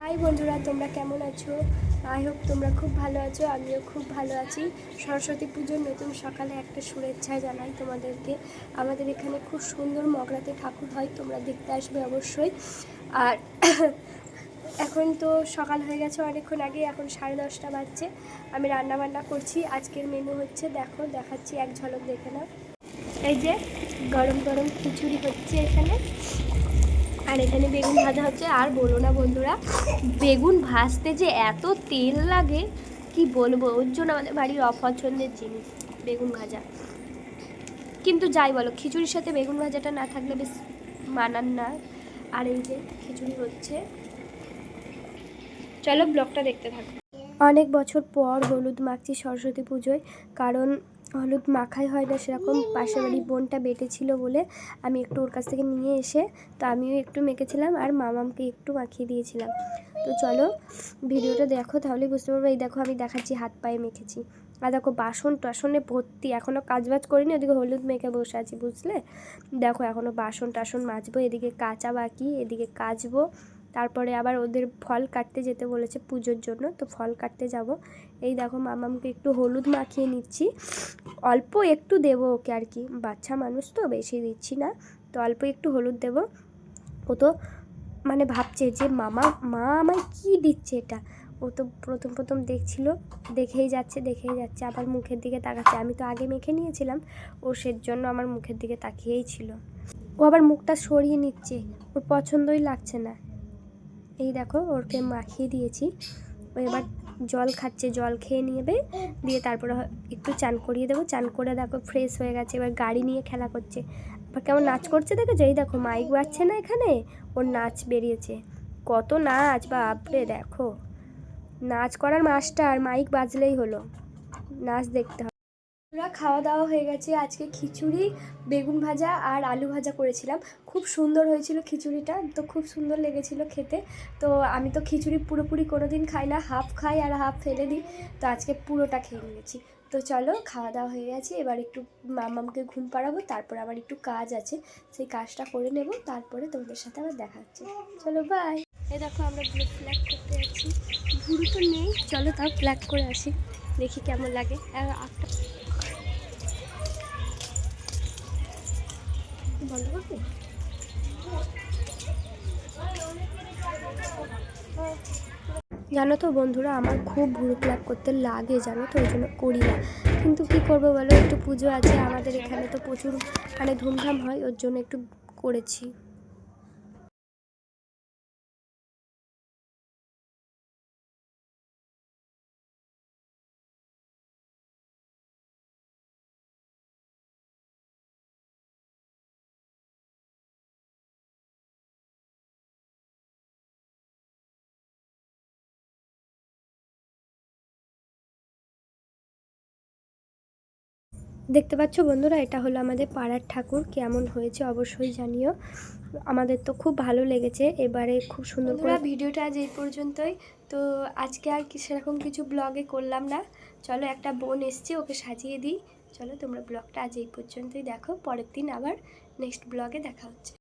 High বন্ধুরা, তোমরা কেমন আছো? আই হোপ তোমরা খুব ভালো আছো। আমিও খুব ভালো আছি। সরস্বতী পুজোর নতুন সকালে একটা শুভেচ্ছা জানাই তোমাদেরকে। আমাদের এখানে খুব সুন্দর মগরাতে ঠাকুর হয়, তোমরা দেখতে আসবে অবশ্যই। আর এখন তো সকাল হয়ে গেছে অনেকক্ষণ আগে, এখন 10:30 বাজছে। আমি রান্নাবান্না করছি। আজকের মেনু হচ্ছে, দেখাচ্ছি, এক ঝলক দেখে নাও। এই যে গরম গরম খিচুড়ি হচ্ছে এখানে, আর এখানে বেগুন ভাজা হচ্ছে। আর বলো না বন্ধুরা, বেগুন ভাজতে যে এত তেল লাগে কি বলবো, ওর জন্য আমাদের বাড়ির অপছন্দের জিনিস বেগুন ভাজা। কিন্তু যাই বলো, খিচুড়ির সাথে বেগুন ভাজাটা না থাকলে বেশ মানান না। আর এই যে খিচুড়ি হচ্ছে, চলো ব্লগটা দেখতে থাকো। অনেক বছর পর হলুদ মাখছি সরস্বতী পুজোয়, কারণ হলুদ মাখাই হয় না সেরকম। পাশের বাড়ির বোনটা বেটেছিল বলে আমি একটু ওর কাছ থেকে নিয়ে এসে, তো আমিও একটু মেখেছিলাম আর মামামকে একটু মাখিয়ে দিয়েছিলাম। তো চলো ভিডিওটা দেখো, তাহলে বুঝতে পারবো। এই দেখো আমি দেখাচ্ছি, হাত পায়ে মেখেছি। আর দেখো বাসন টাসনে ভর্তি, এখনও কাজবাজ করিনি, ওদিকে হলুদ মেখে বসে আছি, বুঝলে। দেখো এখনও বাসন টাসন মাজবো, এদিকে কাচা বাকি, এদিকে কাচবো। তারপরে আবার ওদের ফল কাটতে যেতে বলেছে পুজোর জন্য, তো ফল কাটতে যাব। এই দেখো মামামকে একটু হলুদ মাখিয়ে নিচ্ছি, অল্প একটু দেবো ওকে আর কি, বাচ্চা মানুষ তো বেশি দিচ্ছি না, তো অল্প একটু হলুদ দেবো। ও তো মানে ভাবছে যে মা আমায় কি দিচ্ছে এটা। ও তো প্রথম দেখছিল, দেখেই যাচ্ছে, আবার মুখের দিকে তাকাচ্ছে। আমি তো আগে মেখে নিয়েছিলাম, ও সের জন্য আমার মুখের দিকে তাকিয়েই ছিল। ও আবার মুখটা সরিয়ে নিচ্ছে, ওর পছন্দই লাগছে না। এই দেখো ওরকে মাখিয়ে দিয়েছি, ও এবার জল খাচ্ছে, জল খেয়ে নেবে, দিয়ে তারপরে একটু চান করিয়ে দেবো। চান করে দেখো ফ্রেশ হয়ে গেছে, এবার গাড়ি নিয়ে খেলা করছে। আবার কেমন নাচ করছে দেখেছো? এই দেখো মাইক বাজছে না এখানে, ওর নাচ বেরিয়েছে। কত নাচ বাপরে, দেখো নাচ করার মাস্টার, মাইক বাজলেই হলো, নাচ দেখতে হবে। পুরা খাওয়া দাওয়া হয়ে গেছে। আজকে খিচুড়ি, বেগুন ভাজা আর আলু ভাজা করেছিলাম। খুব সুন্দর হয়েছিল খিচুড়িটা, তো খুব সুন্দর লেগেছিল খেতে। তো আমি তো খিচুড়ি পুরোপুরি কোনো দিন খাই না, হাফ খাই আর হাফ ফেলে দিই, তো আজকে পুরোটা খেয়ে নিয়েছি। তো চলো খাওয়া দাওয়া হয়ে গেছে, এবার একটু মামামকে ঘুম পাড়াবো, তারপর আবার একটু কাজ আছে, সেই কাজটা করে নেব, তারপরে তোমাদের সাথে আবার দেখা হচ্ছে। চলো বাই। এই দেখো আমরা ব্লু ফ্ল্যাগ করতে যাচ্ছি, ভুরু তো নেই, চলো তাও ফ্ল্যাগ করে আসি, দেখি কেমন লাগে। বন্ধ করতে জানো তো বন্ধুরা, আমার খুব ভুরু প্লাক করতে লাগে, জানো তো, ওই জন্য করি না। কিন্তু কি করবো বলো, একটু পুজো আছে আমাদের এখানে, তো প্রচুর মানে ধুমধাম হয়, ওর জন্য একটু করেছি। দেখতে পাচ্ছ বন্ধুরা, এটা হলো আমাদের পাড়ার ঠাকুর, কেমন হয়েছে অবশ্যই জানিও। আমাদের তো খুব ভালো লেগেছে, এবারে খুব সুন্দর করে। ভিডিওটা আজ এই পর্যন্তই। তো আজকে আর সেরকম কিছু ব্লগে করলাম না। চলো একটা বোন এসছে, ওকে সাজিয়ে দিই। চলো তোমরা ব্লগটা আজ এই পর্যন্তই দেখো, পরের দিন আবার নেক্সট ব্লগে দেখা হচ্ছে।